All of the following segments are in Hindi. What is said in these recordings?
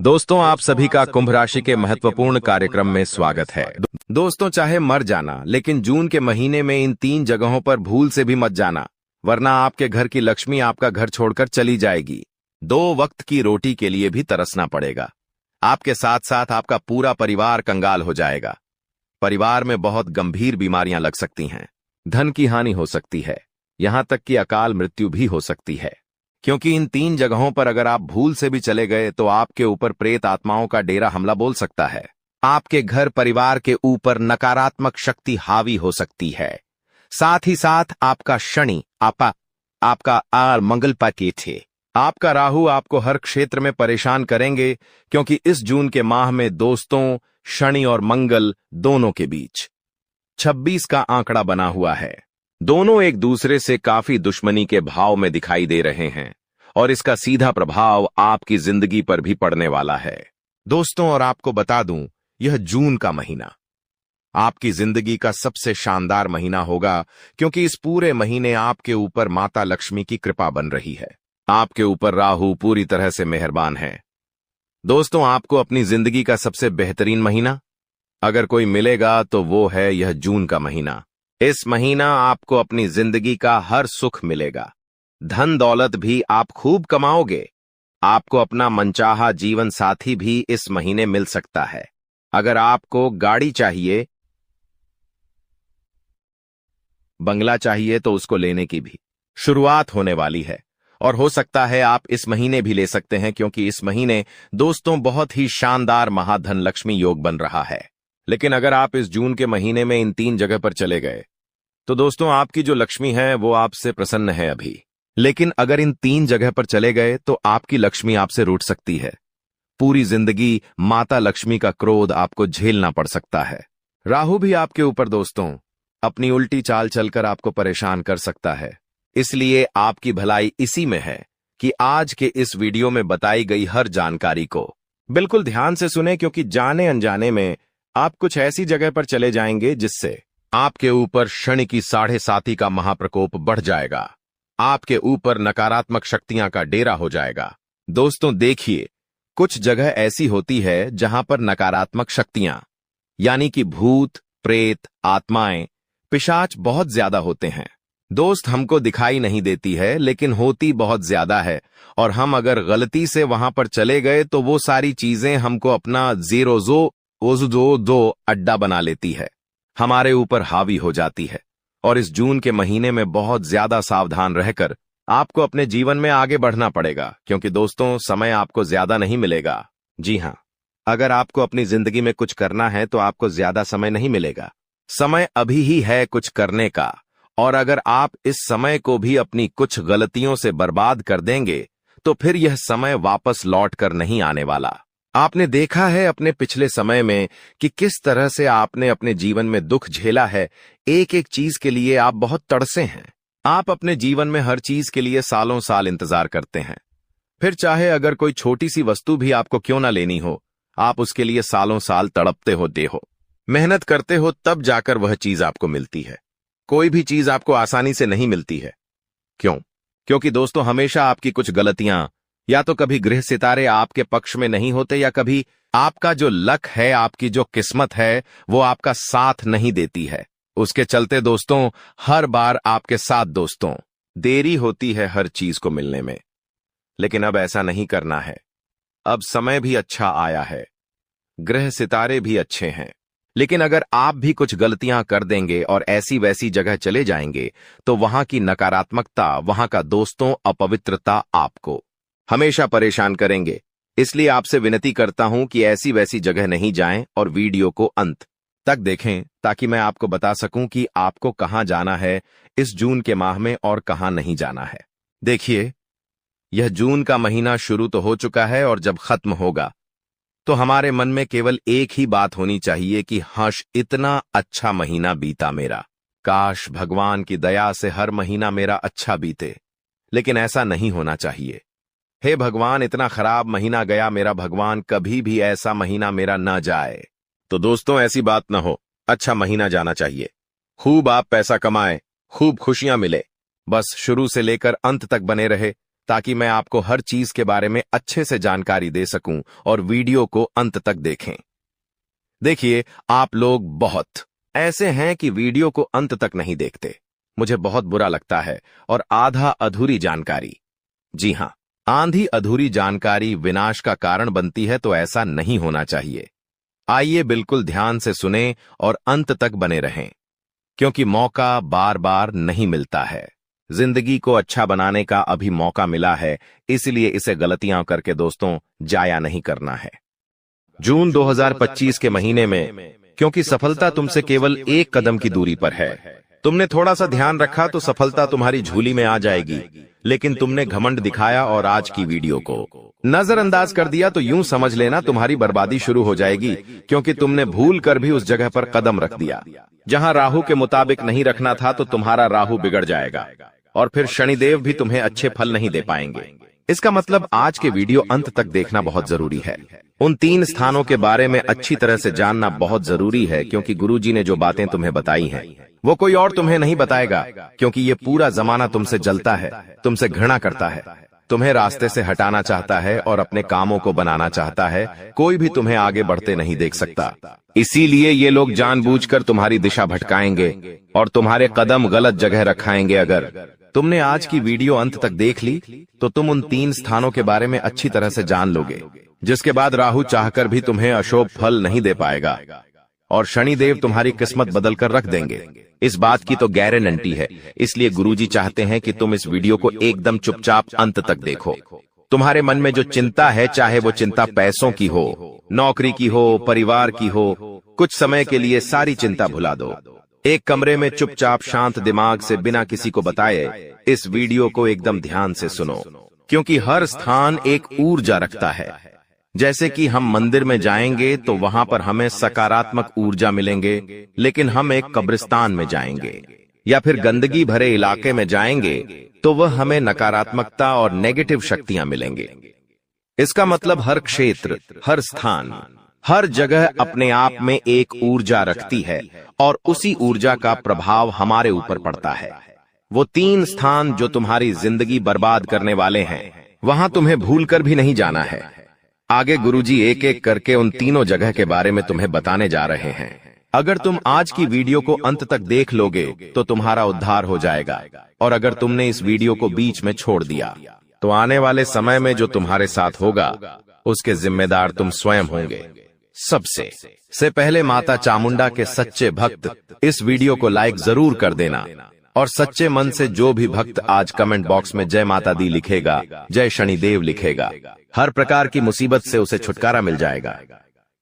दोस्तों, आप सभी का कुंभ राशि के महत्वपूर्ण कार्यक्रम में स्वागत है। दोस्तों, चाहे मर जाना, लेकिन जून के महीने में इन 3 जगहों पर भूल से भी मत जाना, वरना आपके घर की लक्ष्मी आपका घर छोड़कर चली जाएगी। 2 वक्त की रोटी के लिए भी तरसना पड़ेगा। आपके साथ साथ आपका पूरा परिवार कंगाल हो जाएगा। परिवार में बहुत गंभीर बीमारियां लग सकती हैं, धन की हानि हो सकती है, यहां तक कि अकाल मृत्यु भी हो सकती है। क्योंकि इन 3 जगहों पर अगर आप भूल से भी चले गए तो आपके ऊपर प्रेत आत्माओं का डेरा हमला बोल सकता है। आपके घर परिवार के ऊपर नकारात्मक शक्ति हावी हो सकती है। साथ ही साथ आपका शनि आपका मंगल पैकेट है। आपका राहु आपको हर क्षेत्र में परेशान करेंगे, क्योंकि इस जून के माह में दोस्तों, शनि और मंगल दोनों के बीच 26 का आंकड़ा बना हुआ है। दोनों एक दूसरे से काफी दुश्मनी के भाव में दिखाई दे रहे हैं और इसका सीधा प्रभाव आपकी जिंदगी पर भी पड़ने वाला है। दोस्तों, और आपको बता दूं, यह जून का महीना आपकी जिंदगी का सबसे शानदार महीना होगा, क्योंकि इस पूरे महीने आपके ऊपर माता लक्ष्मी की कृपा बन रही है। आपके ऊपर राहु पूरी तरह से मेहरबान है। दोस्तों, आपको अपनी जिंदगी का सबसे बेहतरीन महीना अगर कोई मिलेगा तो वो है यह जून का महीना। इस महीना आपको अपनी जिंदगी का हर सुख मिलेगा। धन दौलत भी आप खूब कमाओगे। आपको अपना मनचाहा जीवन साथी भी इस महीने मिल सकता है। अगर आपको गाड़ी चाहिए, बंगला चाहिए, तो उसको लेने की भी शुरुआत होने वाली है। और हो सकता है आप इस महीने भी ले सकते हैं, क्योंकि इस महीने दोस्तों बहुत ही शानदार महाधन लक्ष्मी योग बन रहा है। लेकिन अगर आप इस जून के महीने में इन 3 जगह पर चले गए तो दोस्तों, आपकी जो लक्ष्मी है वो आपसे प्रसन्न है अभी। लेकिन अगर इन 3 जगह पर चले गए तो आपकी लक्ष्मी आपसे रूठ सकती है। पूरी जिंदगी माता लक्ष्मी का क्रोध आपको झेलना पड़ सकता है। राहु भी आपके ऊपर दोस्तों अपनी उल्टी चाल चलकर आपको परेशान कर सकता है। इसलिए आपकी भलाई इसी में है कि आज के इस वीडियो में बताई गई हर जानकारी को बिल्कुल ध्यान से सुने, क्योंकि जाने अनजाने में आप कुछ ऐसी जगह पर चले जाएंगे जिससे आपके ऊपर शनि की 7.5 का महाप्रकोप बढ़ जाएगा। आपके ऊपर नकारात्मक शक्तियां का डेरा हो जाएगा। दोस्तों देखिए, कुछ जगह ऐसी होती है जहां पर नकारात्मक शक्तियां यानी कि भूत, प्रेत, आत्माएं, पिशाच बहुत ज्यादा होते हैं। दोस्त, हमको दिखाई नहीं देती है, लेकिन होती बहुत ज्यादा है। और हम अगर गलती से वहां पर चले गए तो वो सारी चीजें हमको अपना दो अड्डा बना लेती है, हमारे ऊपर हावी हो जाती है। और इस जून के महीने में बहुत ज्यादा सावधान रहकर आपको अपने जीवन में आगे बढ़ना पड़ेगा, क्योंकि दोस्तों समय आपको ज्यादा नहीं मिलेगा। जी हां, अगर आपको अपनी जिंदगी में कुछ करना है तो आपको ज्यादा समय नहीं मिलेगा। समय अभी ही है कुछ करने का, और अगर आप इस समय को भी अपनी कुछ गलतियों से बर्बाद कर देंगे तो फिर यह समय वापस लौट कर नहीं आने वाला। आपने देखा है अपने पिछले समय में कि किस तरह से आपने अपने जीवन में दुख झेला है। एक एक चीज के लिए आप बहुत तड़से हैं। आप अपने जीवन में हर चीज के लिए सालों साल इंतजार करते हैं। फिर चाहे अगर कोई छोटी सी वस्तु भी आपको क्यों ना लेनी हो, आप उसके लिए सालों साल तड़पते होते हो, मेहनत करते हो, तब जाकर वह चीज आपको मिलती है। कोई भी चीज आपको आसानी से नहीं मिलती है। क्यों? क्योंकि दोस्तों हमेशा आपकी कुछ गलतियां, या तो कभी ग्रह सितारे आपके पक्ष में नहीं होते, या कभी आपका जो लक है, आपकी जो किस्मत है, वो आपका साथ नहीं देती है। उसके चलते दोस्तों हर बार आपके साथ दोस्तों देरी होती है हर चीज को मिलने में। लेकिन अब ऐसा नहीं करना है। अब समय भी अच्छा आया है, ग्रह सितारे भी अच्छे हैं। लेकिन अगर आप भी कुछ गलतियां कर देंगे और ऐसी वैसी जगह चले जाएंगे तो वहां की नकारात्मकता, वहां का दोस्तों अपवित्रता आपको हमेशा परेशान करेंगे। इसलिए आपसे विनती करता हूं कि ऐसी वैसी जगह नहीं जाएं और वीडियो को अंत तक देखें, ताकि मैं आपको बता सकूं कि आपको कहां जाना है इस जून के माह में और कहां नहीं जाना है। देखिए, यह जून का महीना शुरू तो हो चुका है, और जब खत्म होगा तो हमारे मन में केवल एक ही बात होनी चाहिए कि हर्ष, इतना अच्छा महीना बीता मेरा। काश भगवान की दया से हर महीना मेरा अच्छा बीते, लेकिन ऐसा नहीं होना चाहिए। हे भगवान, इतना खराब महीना गया मेरा, भगवान कभी भी ऐसा महीना मेरा न जाए। तो दोस्तों ऐसी बात न हो, अच्छा महीना जाना चाहिए। खूब आप पैसा कमाएं, खूब खुशियां मिले, बस शुरू से लेकर अंत तक बने रहे, ताकि मैं आपको हर चीज के बारे में अच्छे से जानकारी दे सकूं और वीडियो को अंत तक देखें। देखिए, आप लोग बहुत ऐसे हैं कि वीडियो को अंत तक नहीं देखते। मुझे बहुत बुरा लगता है। और आधा अधूरी जानकारी, जी हां, आधी अधूरी जानकारी विनाश का कारण बनती है, तो ऐसा नहीं होना चाहिए। आइए बिल्कुल ध्यान से सुनें और अंत तक बने रहें, क्योंकि मौका बार बार नहीं मिलता है। जिंदगी को अच्छा बनाने का अभी मौका मिला है, इसलिए इसे गलतियां करके दोस्तों जाया नहीं करना है। जून 2025 के महीने में, क्योंकि सफलता तुमसे केवल एक कदम की दूरी पर है। तुमने थोड़ा सा ध्यान रखा तो सफलता तुम्हारी झोली में आ जाएगी, लेकिन तुमने घमंड दिखाया और आज की वीडियो को नजरअंदाज कर दिया तो यूं समझ लेना तुम्हारी बर्बादी शुरू हो जाएगी, क्योंकि तुमने भूल कर भी उस जगह पर कदम रख दिया जहां राहु के मुताबिक नहीं रखना था। तो तुम्हारा राहु बिगड़ जाएगा और फिर शनिदेव भी तुम्हें अच्छे फल नहीं दे पाएंगे। इसका मतलब आज के वीडियो अंत तक देखना बहुत जरूरी है। उन 3 स्थानों के बारे में अच्छी तरह से जानना बहुत जरूरी है, क्योंकि गुरुजी ने जो बातें तुम्हें बताई हैं वो कोई और तुम्हें नहीं बताएगा, क्योंकि ये पूरा जमाना तुमसे जलता है, तुमसे घृणा करता है, तुम्हें रास्ते से हटाना चाहता है और अपने कामों को बनाना चाहता है। कोई भी तुम्हें आगे बढ़ते नहीं देख सकता। इसीलिए ये लोग जानबूझकर तुम्हारी दिशा भटकाएंगे और तुम्हारे कदम गलत जगह रखाएंगे। अगर तुमने आज की वीडियो अंत तक देख ली तो तुम उन 3 स्थानों के बारे में अच्छी तरह से जान लोगे, जिसके बाद राहु चाहकर भी तुम्हें अशुभ फल नहीं दे पाएगा और शनिदेव तुम्हारी किस्मत बदल कर रख देंगे। इस बात की तो गारंटी है। इसलिए गुरुजी चाहते हैं कि तुम इस वीडियो को एकदम चुपचाप अंत तक देखो। तुम्हारे मन में जो चिंता है, चाहे वो चिंता पैसों की हो, नौकरी की हो, परिवार की हो, कुछ समय के लिए सारी चिंता भुला दो। एक कमरे में चुपचाप शांत दिमाग से बिना किसी को बताए इस वीडियो को एकदम ध्यान से सुनो, क्योंकि हर स्थान एक ऊर्जा रखता है। जैसे कि हम मंदिर में जाएंगे तो वहां पर हमें सकारात्मक ऊर्जा मिलेंगे, लेकिन हम एक कब्रिस्तान में जाएंगे या फिर गंदगी भरे इलाके में जाएंगे तो वह हमें नकारात्मकता और नेगेटिव शक्तियां मिलेंगे। इसका मतलब हर क्षेत्र, हर स्थान, हर जगह अपने आप में एक ऊर्जा रखती है और उसी ऊर्जा का प्रभाव हमारे ऊपर पड़ता है। वो 3 स्थान जो तुम्हारी जिंदगी बर्बाद करने वाले हैं, वहां तुम्हें भूलकर भी नहीं जाना है। आगे गुरुजी एक एक करके उन तीनों जगह के बारे में तुम्हें बताने जा रहे हैं। अगर तुम आज की वीडियो को अंत तक देख लोगे तो तुम्हारा उद्धार हो जाएगा, और अगर तुमने इस वीडियो को बीच में छोड़ दिया तो आने वाले समय में जो तुम्हारे साथ होगा उसके जिम्मेदार तुम स्वयं होंगे। सबसे पहले माता चामुंडा के सच्चे भक्त इस वीडियो को लाइक जरूर कर देना, और सच्चे मन से जो भी भक्त आज कमेंट बॉक्स में जय माता दी लिखेगा, जय शनिदेव लिखेगा, हर प्रकार की मुसीबत से उसे छुटकारा मिल जाएगा।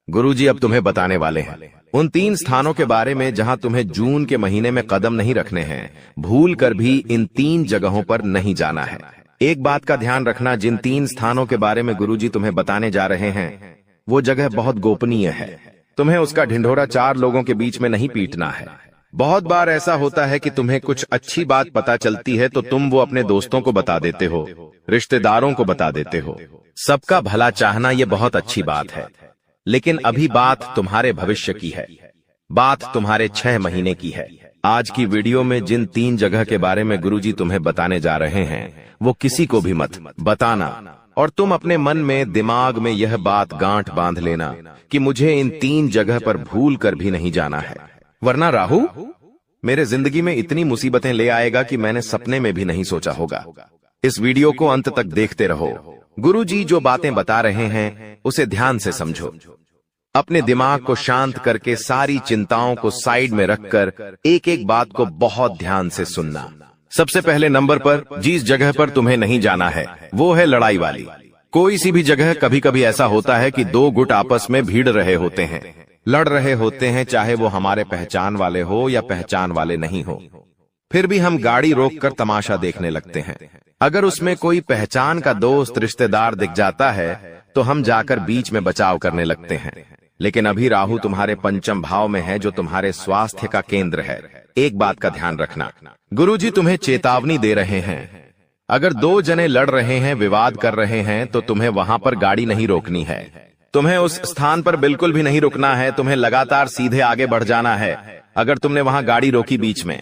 गुरुजी अब तुम्हें बताने वाले हैं उन 3 स्थानों के बारे में जहां तुम्हें जून के महीने में कदम नहीं रखने हैं। भूल कर भी इन 3 जगहों पर नहीं जाना है। एक बात का ध्यान रखना, जिन 3 स्थानों के बारे में गुरुजी तुम्हें बताने जा रहे हैं वो जगह बहुत गोपनीय है। तुम्हें उसका ढिंढोरा 4 लोगों के बीच में नहीं पीटना है। बहुत बार ऐसा होता है कि तुम्हें कुछ अच्छी बात पता चलती है तो तुम वो अपने दोस्तों को बता देते हो, रिश्तेदारों को बता देते हो। सबका भला चाहना ये बहुत अच्छी बात है, लेकिन अभी बात तुम्हारे भविष्य की है, बात तुम्हारे 6 महीने की है। आज की वीडियो में जिन 3 जगह के बारे में गुरुजी तुम्हें बताने जा रहे हैं वो किसी को भी मत बताना, और तुम अपने मन में, दिमाग में यह बात गांठ बांध लेना कि मुझे इन 3 जगह पर भूल कर भी नहीं जाना है, वरना राहु मेरे जिंदगी में इतनी मुसीबतें ले आएगा कि मैंने सपने में भी नहीं सोचा होगा। इस वीडियो को अंत तक देखते रहो। गुरुजी जो बातें बता रहे हैं उसे ध्यान से समझो। अपने दिमाग को शांत करके सारी चिंताओं को साइड में रखकर एक एक बात को बहुत ध्यान से सुनना। सबसे पहले नंबर पर जिस जगह पर तुम्हें नहीं जाना है वो है लड़ाई वाली। कोई सी भी जगह, कभी कभी ऐसा होता है कि 2 गुट आपस में भिड़ रहे होते हैं, लड़ रहे होते हैं, चाहे वो हमारे पहचान वाले हो या पहचान वाले नहीं हो। फिर भी हम गाड़ी रोककर तमाशा देखने लगते हैं। अगर उसमें कोई पहचान का दोस्त, रिश्तेदार दिख जाता है तो हम जाकर बीच में बचाव करने लगते हैं। लेकिन अभी राहु तुम्हारे 5म भाव में है, जो तुम्हारे स्वास्थ्य का केंद्र है। एक बात का ध्यान रखना, गुरुजी तुम्हें चेतावनी दे रहे हैं। अगर 2 जने लड़ रहे हैं, विवाद कर रहे हैं, तो तुम्हें वहां पर गाड़ी नहीं रोकनी है। तुम्हें उस स्थान पर बिल्कुल भी नहीं रुकना है। तुम्हें लगातार सीधे आगे बढ़ जाना है। अगर तुमने वहां गाड़ी रोकी बीच में,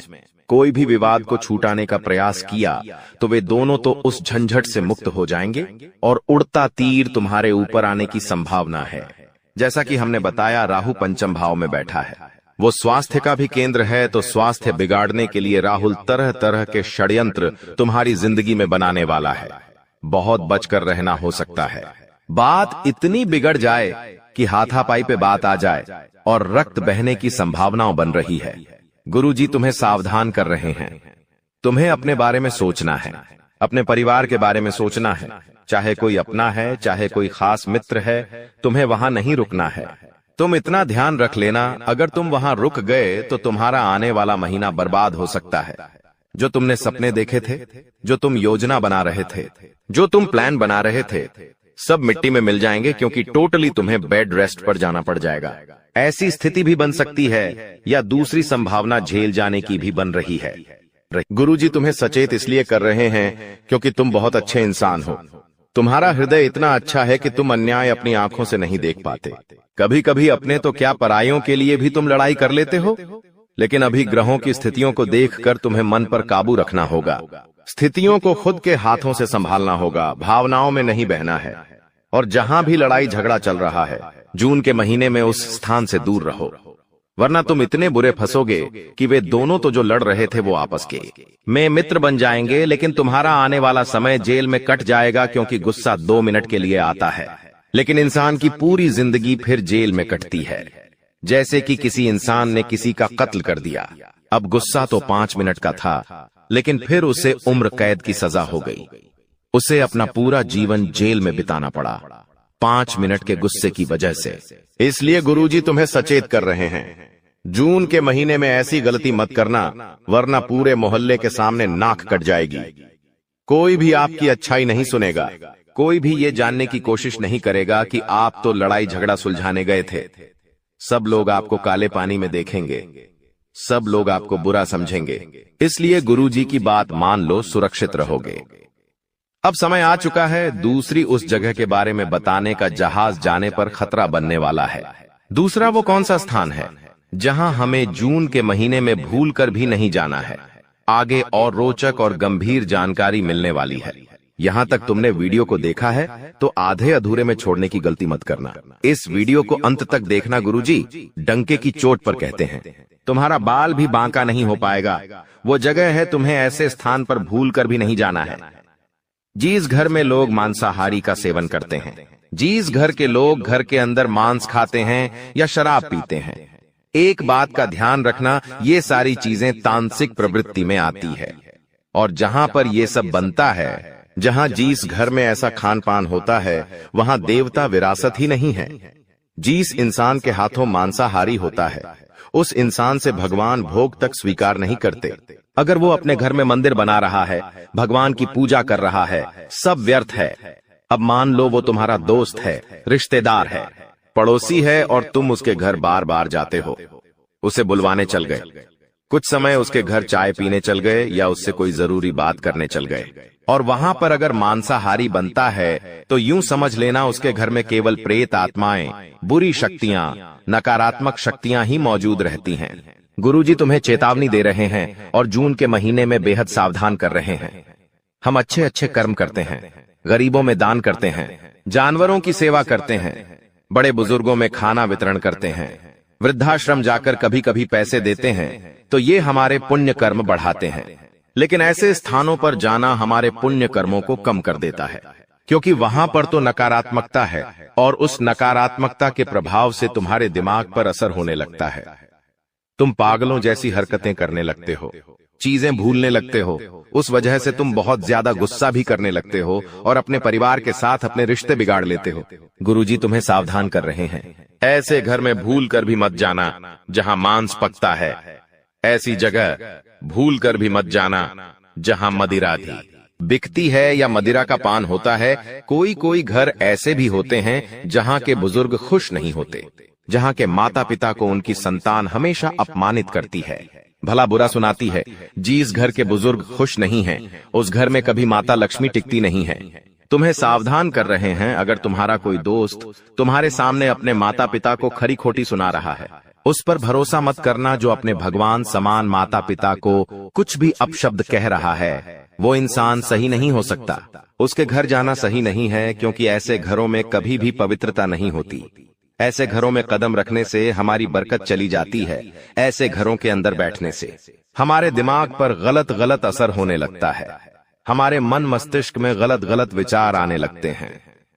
कोई भी विवाद को छूटाने का प्रयास किया तो वे दोनों तो उस झंझट से मुक्त हो जाएंगे और उड़ता तीर तुम्हारे ऊपर आने की संभावना है। जैसा कि हमने बताया, राहु पंचम भाव में बैठा है, वो स्वास्थ्य का भी केंद्र है, तो स्वास्थ्य बिगाड़ने के लिए राहुल तरह तरह के षड्यंत्र तुम्हारी जिंदगी में बनाने वाला है। बहुत बचकर रहना हो सकता है। बात इतनी बिगड़ जाए कि हाथापाई पे बात आ जाए और रक्त बहने की संभावनाएं बन रही है। गुरुजी तुम्हें सावधान कर रहे हैं। तुम्हें अपने बारे में सोचना है, अपने परिवार के बारे में सोचना है। चाहे कोई अपना है, चाहे कोई खास मित्र है, तुम्हें वहां नहीं रुकना है। तुम इतना ध्यान रख लेना, अगर तुम वहां रुक गए तो तुम्हारा आने वाला महीना बर्बाद हो सकता है। जो तुमने सपने देखे थे, जो तुम योजना बना रहे थे, जो तुम प्लान बना रहे थे, सब मिट्टी में मिल जाएंगे, क्योंकि टोटली तुम्हें बेड रेस्ट पर जाना पड़ जाएगा। ऐसी स्थिति भी बन सकती है या दूसरी संभावना झेल जाने की भी बन रही है। गुरुजी तुम्हें सचेत इसलिए कर रहे हैं क्योंकि तुम बहुत अच्छे इंसान हो। तुम्हारा हृदय इतना अच्छा है कि तुम अन्याय अपनी आंखों से नहीं देख पाते। कभी कभी अपने तो क्या, परायों के लिए भी तुम लड़ाई कर लेते हो। लेकिन अभी ग्रहों की स्थितियों को देखकर तुम्हें मन पर काबू रखना होगा। स्थितियों को खुद के हाथों से संभालना होगा, भावनाओं में नहीं बहना है। और जहां भी लड़ाई झगड़ा चल रहा है, जून के महीने में उस स्थान से दूर रहो, वरना तुम इतने बुरे फंसोगे कि वे दोनों तो जो लड़ रहे थे वो आपस के में मित्र बन जाएंगे। लेकिन तुम्हारा आने वाला समय जेल में कट जाएगा, क्योंकि गुस्सा 2 मिनट के लिए आता है, लेकिन इंसान की पूरी जिंदगी फिर जेल में कटती है। जैसे कि किसी इंसान ने किसी का कत्ल कर दिया। अब गुस्सा तो 5 मिनट का था, लेकिन फिर उसे उम्र कैद की सजा हो गई। उसे अपना पूरा जीवन जेल में बिताना पड़ा 5 मिनट के गुस्से की वजह से। इसलिए गुरुजी तुम्हें सचेत कर रहे हैं, जून के महीने में ऐसी गलती मत करना, वरना पूरे मोहल्ले के सामने नाक कट जाएगी। कोई भी आपकी अच्छाई नहीं सुनेगा। कोई भी ये जानने की कोशिश नहीं करेगा कि आप तो लड़ाई झगड़ा सुलझाने गए थे। सब लोग आपको काले पानी में देखेंगे, सब लोग आपको बुरा समझेंगे। इसलिए गुरुजी की बात मान लो, सुरक्षित रहोगे। अब समय आ चुका है दूसरी उस जगह के बारे में बताने का, जहाज जाने पर खतरा बनने वाला है। दूसरा वो कौन सा स्थान है जहां हमें जून के महीने में भूल कर भी नहीं जाना है। आगे और रोचक और गंभीर जानकारी मिलने वाली है। यहां तक तुमने वीडियो को देखा है तो आधे अधूरे में छोड़ने की गलती मत करना। इस वीडियो को अंत तक देखना। गुरुजी डंके की चोट पर कहते हैं, तुम्हारा बाल भी बांका नहीं हो पाएगा। वो जगह है, तुम्हें ऐसे स्थान पर भूल कर भी नहीं जाना है। जिस घर में लोग मांसाहारी का सेवन करते हैं, जिस घर के लोग घर के अंदर मांस खाते हैं या शराब पीते हैं, एक बात का ध्यान रखना, ये सारी चीजें तांत्रिक प्रवृत्ति में आती है। और जहां पर ये सब बनता है, जहां जिस घर में ऐसा खान पान होता है, वहां देवता विरासत ही नहीं है। जिस इंसान के हाथों मांसाहारी होता है, उस इंसान से भगवान भोग तक स्वीकार नहीं करते। अगर वो अपने घर में मंदिर बना रहा है, भगवान की पूजा कर रहा है, सब व्यर्थ है। अब मान लो वो तुम्हारा दोस्त है, रिश्तेदार है, पड़ोसी है, और तुम उसके घर बार बार जाते हो। उसे बुलवाने चल गए, कुछ समय उसके घर चाय पीने चल गए या उससे कोई जरूरी बात करने चल गए, और वहां पर अगर मांसाहारी बनता है तो यूं समझ लेना उसके घर में केवल प्रेत आत्माएं, बुरी शक्तियां, नकारात्मक शक्तियां ही मौजूद रहती हैं। गुरुजी तुम्हें चेतावनी दे रहे हैं और जून के महीने में बेहद सावधान कर रहे हैं। हम अच्छे अच्छे कर्म करते हैं, गरीबों में दान करते हैं, जानवरों की सेवा करते हैं, बड़े बुजुर्गों में खाना वितरण करते हैं, वृद्धाश्रम जाकर कभी कभी पैसे देते हैं, तो ये हमारे पुण्य कर्म बढ़ाते हैं। लेकिन ऐसे स्थानों पर जाना हमारे पुण्य कर्मों को कम कर देता है, क्योंकि वहां पर तो नकारात्मकता है और उस नकारात्मकता के प्रभाव से तुम्हारे दिमाग पर असर होने लगता है। तुम पागलों जैसी हरकतें करने लगते हो, चीजें भूलने लगते हो। उस वजह से तुम बहुत ज्यादा गुस्सा भी करने लगते हो और अपने परिवार के साथ अपने रिश्ते बिगाड़ लेते हो। गुरुजी तुम्हें सावधान कर रहे हैं, ऐसे घर में भूल कर भी मत जाना जहां मांस पकता है। ऐसी जगह भूल कर भी मत जाना जहां मदिरा थी बिकती है या मदिरा का पान होता है। कोई कोई घर ऐसे भी होते हैं जहां के बुजुर्ग खुश नहीं होते, जहां के माता पिता को उनकी संतान हमेशा अपमानित करती है, भला बुरा सुनाती है। जिस घर के बुजुर्ग खुश नहीं हैं, उस घर में कभी माता लक्ष्मी टिकती नहीं है। तुम्हें सावधान कर रहे हैं, अगर तुम्हारा कोई दोस्त तुम्हारे सामने अपने माता पिता को खरी खोटी सुना रहा है उस पर भरोसा मत करना जो अपने भगवान समान माता पिता को कुछ भी अपशब्द कह रहा है। वो इंसान सही नहीं हो सकता। उसके घर जाना सही नहीं है, क्योंकि ऐसे घरों में कभी भी पवित्रता नहीं होती। ऐसे घरों में कदम रखने से हमारी बरकत चली जाती है। ऐसे घरों के अंदर बैठने से हमारे दिमाग पर गलत गलत असर होने लगता है। हमारे मन मस्तिष्क में गलत गलत विचार आने लगते हैं।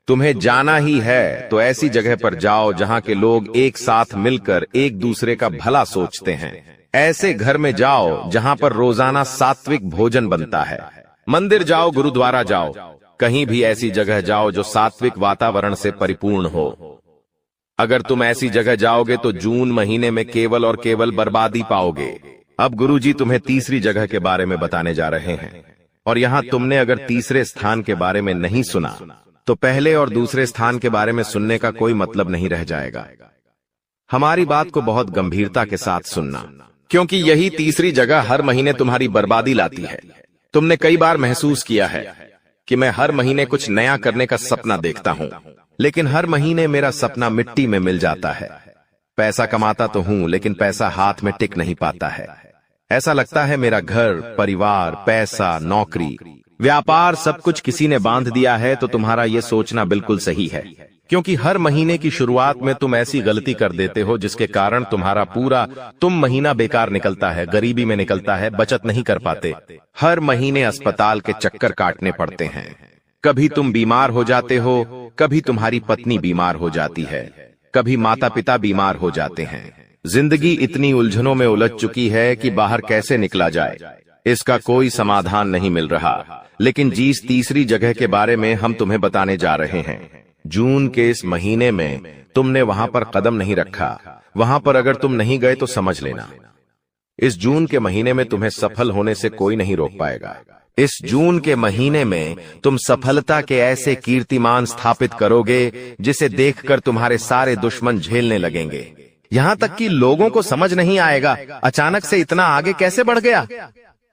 तुम्हें जाना ही है तो ऐसी जगह पर जाओ जहां के लोग एक साथ मिलकर एक दूसरे का भला सोचते हैं। ऐसे घर में जाओ जहां पर रोजाना सात्विक भोजन बनता है। मंदिर जाओ, गुरुद्वारा जाओ, कहीं भी ऐसी जगह जाओ जो सात्विक वातावरण से परिपूर्ण हो। अगर तुम ऐसी जगह जाओगे तो जून महीने में केवल और केवल बर्बादी पाओगे। अब गुरुजी तुम्हें तीसरी जगह के बारे में बताने जा रहे हैं, और यहां तुमने अगर तीसरे स्थान के बारे में नहीं सुना तो पहले और दूसरे स्थान के बारे में सुनने का कोई मतलब नहीं रह जाएगा। हमारी बात को बहुत गंभीरता के साथ सुनना, क्योंकि यही तीसरी जगह हर महीने तुम्हारी बर्बादी लाती है। तुमने कई बार महसूस किया है कि मैं हर महीने कुछ नया करने का सपना देखता हूं, लेकिन हर महीने मेरा सपना मिट्टी में मिल जाता है। पैसा कमाता तो हूं, लेकिन पैसा हाथ में टिक नहीं पाता है। ऐसा लगता है मेरा घर, परिवार, पैसा, नौकरी, व्यापार सब कुछ किसी ने बांध दिया है। तो तुम्हारा यह सोचना बिल्कुल सही है, क्योंकि हर महीने की शुरुआत में तुम ऐसी गलती कर देते हो जिसके कारण तुम्हारा पूरा महीना बेकार निकलता है, गरीबी में निकलता है, बचत नहीं कर पाते। हर महीने अस्पताल के चक्कर काटने पड़ते हैं। कभी तुम बीमार हो जाते हो, कभी तुम्हारी पत्नी बीमार हो जाती है, कभी माता पिता बीमार हो जाते हैं। जिंदगी इतनी उलझनों में उलझ चुकी है कि बाहर कैसे निकला जाए इसका कोई समाधान नहीं मिल रहा। लेकिन जिस तीसरी जगह के बारे में हम तुम्हें बताने जा रहे हैं, जून के इस महीने में तुमने वहां पर कदम नहीं रखा, वहां पर अगर तुम नहीं गए तो समझ लेना, इस जून के महीने में तुम्हें सफल होने से कोई नहीं रोक पाएगा। इस जून के महीने में तुम सफलता के ऐसे कीर्तिमान स्थापित करोगे जिसे देखकर तुम्हारे सारे दुश्मन झेलने लगेंगे। यहां तक कि लोगों को समझ नहीं आएगा अचानक से इतना आगे कैसे बढ़ गया।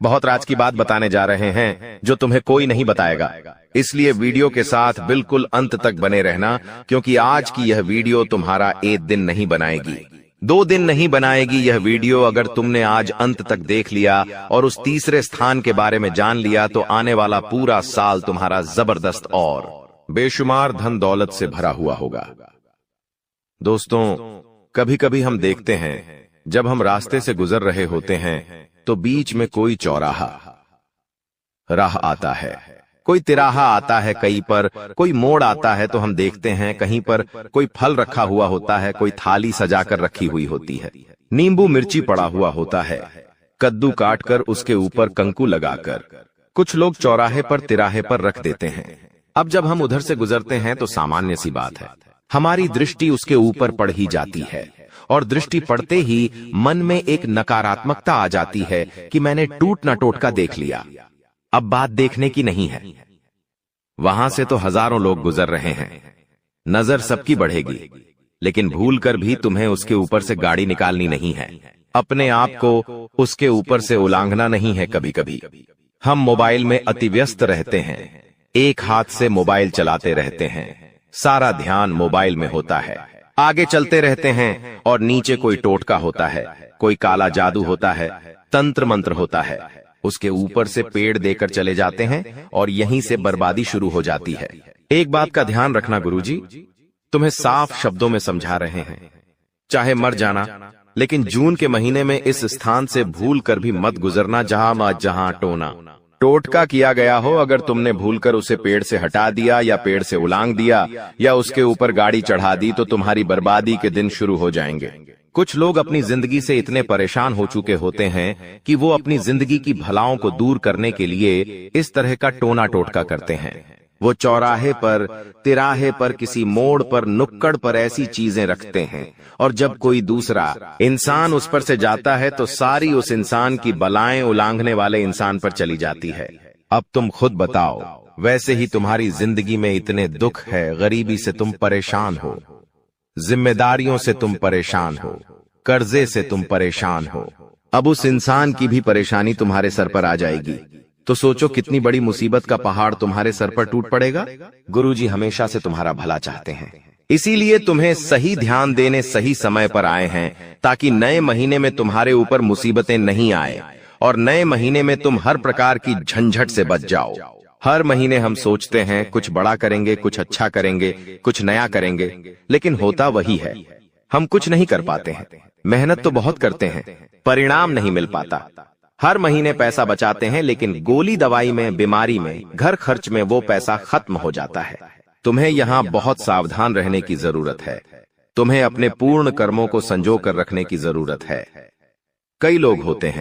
बहुत राज की बात बताने जा रहे हैं जो तुम्हें कोई नहीं बताएगा, इसलिए वीडियो के साथ बिल्कुल अंत तक बने रहना, क्योंकि आज की यह वीडियो तुम्हारा एक दिन नहीं बनाएगी, 2 दिन नहीं बनाएगी। यह वीडियो अगर तुमने आज अंत तक देख लिया और उस तीसरे स्थान के बारे में जान लिया तो आने वाला पूरा साल तुम्हारा जबरदस्त और बेशुमार धन दौलत से भरा हुआ होगा। दोस्तों, कभी कभी हम देखते हैं जब हम रास्ते से गुजर रहे होते हैं तो बीच में कोई चौराहा राह आता है, कोई तिराहा आता है, कहीं पर कोई मोड़ आता है, तो हम देखते हैं कहीं पर कोई फल रखा हुआ होता है, कोई थाली सजाकर रखी हुई होती है, नींबू मिर्ची पड़ा हुआ होता है, कद्दू काटकर उसके ऊपर कंकु लगाकर कुछ लोग चौराहे पर तिराहे पर रख देते हैं। अब जब हम उधर से गुजरते हैं तो सामान्य सी बात है, हमारी दृष्टि उसके ऊपर पड़ ही जाती है, और दृष्टि पड़ते ही मन में एक नकारात्मकता आ जाती है कि मैंने टूट ना टोटका देख लिया, अब बात देखने की नहीं है। वहां से तो हजारों लोग गुजर रहे हैं, नजर सबकी बढ़ेगी, लेकिन भूलकर भी तुम्हें उसके ऊपर से गाड़ी निकालनी नहीं है, अपने आप को उसके ऊपर से उलांघना नहीं है। कभी कभी हम मोबाइल में अति व्यस्त रहते हैं, एक हाथ से मोबाइल चलाते रहते हैं, सारा ध्यान मोबाइल में होता है, आगे चलते रहते हैं और नीचे कोई टोटका होता है, कोई काला जादू होता है, तंत्र मंत्र होता है, उसके ऊपर से पेड़ देकर चले जाते हैं और यहीं से बर्बादी शुरू हो जाती है। एक बात का ध्यान रखना गुरुजी, तुम्हें साफ शब्दों में समझा रहे हैं, चाहे मर जाना, लेकिन जून के महीने में इस स्थान से भूल कर भी मत गुजरना जहां टोना टोटका किया गया हो। अगर तुमने भूलकर उसे पेड़ से हटा दिया या पेड़ से उलांग दिया या उसके ऊपर गाड़ी चढ़ा दी तो तुम्हारी बर्बादी के दिन शुरू हो जाएंगे। कुछ लोग अपनी जिंदगी से इतने परेशान हो चुके होते हैं कि वो अपनी जिंदगी की भलाओं को दूर करने के लिए इस तरह का टोना टोटका करते हैं। वो चौराहे पर, तिराहे पर, किसी मोड़ पर, नुक्कड़ पर ऐसी चीजें रखते हैं, और जब कोई दूसरा इंसान उस पर से जाता है तो सारी उस इंसान की बलाएं उलांघने वाले इंसान पर चली जाती है। अब तुम खुद बताओ, वैसे ही तुम्हारी जिंदगी में इतने दुख है, गरीबी से तुम परेशान हो, जिम्मेदारियों से तुम परेशान हो, कर्जे से तुम परेशान हो, अब उस इंसान की भी परेशानी तुम्हारे सर पर आ जाएगी तो सोचो कितनी बड़ी मुसीबत का पहाड़ तुम्हारे सर पर टूट पड़ेगा। गुरुजी हमेशा से तुम्हारा भला चाहते हैं, इसीलिए तुम्हें सही ध्यान देने सही समय पर आए हैं, ताकि नए महीने में तुम्हारे ऊपर मुसीबतें नहीं आए और नए महीने में तुम हर प्रकार की झंझट से बच जाओ। हर महीने हम सोचते हैं कुछ बड़ा करेंगे, कुछ अच्छा करेंगे, कुछ नया करेंगे, लेकिन होता वही है, हम कुछ नहीं कर पाते हैं। मेहनत तो बहुत करते हैं, परिणाम नहीं मिल पाता। हर महीने पैसा बचाते हैं, लेकिन गोली दवाई में, बीमारी में, घर खर्च में वो पैसा खत्म हो जाता है। तुम्हें यहाँ बहुत सावधान रहने की जरूरत है। तुम्हें अपने पूर्ण कर्मों को संजो कर रखने की जरूरत है। कई लोग होते हैं